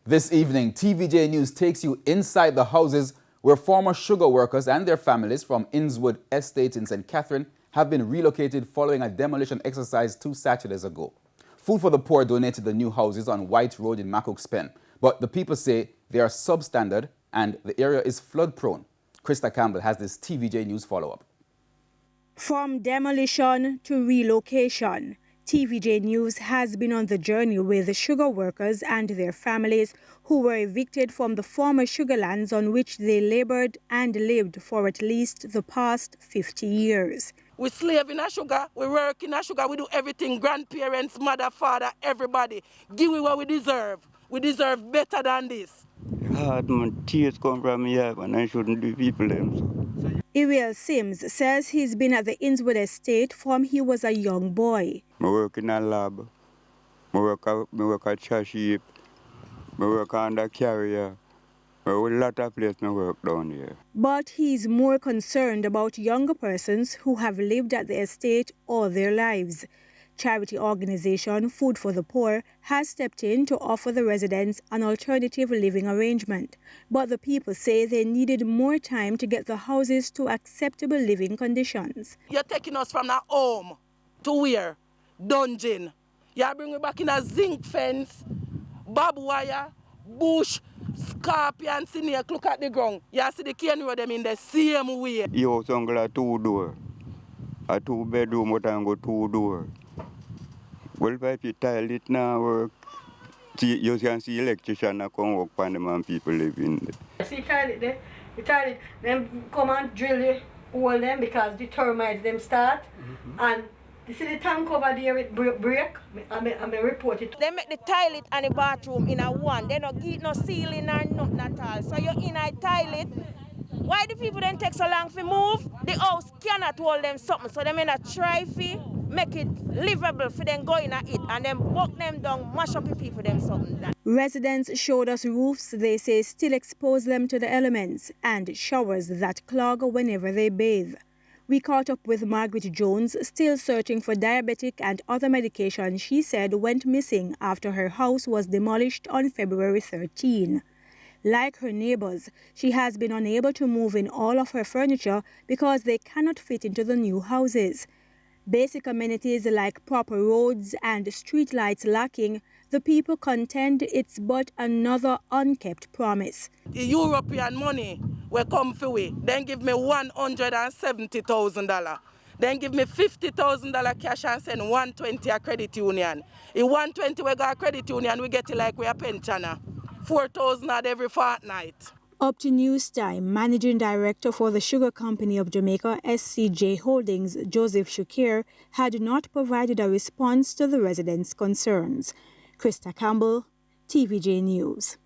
This evening, TVJ News takes you inside the houses where former sugar workers and their families from Innswood Estate in St. Catherine have been relocated following a demolition exercise 2 Saturdays ago. Food for the Poor donated the new houses on White Road in Macook's Pen, but the people say they are substandard and the area is flood prone. Krista Campbell has this TVJ News follow-up. From demolition to relocation, TVJ News has been on the journey with the sugar workers and their families who were evicted from the former sugar lands on which they labored and lived for at least the past 50 years. We slave in a sugar, we work in a sugar, we do everything, grandparents, mother, father, everybody. Give we what we deserve. We deserve better than this. Hard man, tears come from me and I shouldn't do people them. Uriel Sims says he's been at the Innswood Estate from he was a young boy. I work in a lab, I work at trash heap, I work on the carrier. A lot of places I work down here. But he's more concerned about younger persons who have lived at the estate all their lives. Charity organization Food for the Poor has stepped in to offer the residents an alternative living arrangement. But the people say they needed more time to get the houses to acceptable living conditions. You're taking us from our home to where? Dungeon. You bring me back in a zinc fence, barbed wire, bush, scorpion, snake. Look at the ground. You see the cane road them in the same way. Your house only a 2 door. A 2 bedroom, but I go 2 door. Well, if you tile it now work, you can see electrician come work on them and people live in there. See tile it there, you tile it, then come and drill the hole them because the termites them start. And you see the tank over there it break, I report it. They make the toilet and the bathroom in a one. They don't give no ceiling or nothing at all. So you're in a toilet. Why do people then take so long to move? The house cannot hold them something. So they may not try to make it livable for them going at it and then walk them down, mash up the people them something. Residents showed us roofs they say still expose them to the elements and showers that clog whenever they bathe. We caught up with Margaret Jones, still searching for diabetic and other medication she said went missing after her house was demolished on February 13. Like her neighbors, she has been unable to move in all of her furniture because they cannot fit into the new houses. Basic amenities like proper roads and street lights lacking, the people contend it's but another unkept promise. The European money will come for we. Then give me $170,000. Then give me $50,000 cash and send $120 a credit union. In $120 we got a credit union, we get it like we a pensioner. $4,000 every fortnight. Up to News Time, Managing Director for the Sugar Company of Jamaica, SCJ Holdings, Joseph Shukir, had not provided a response to the residents' concerns. Krista Campbell, TVJ News.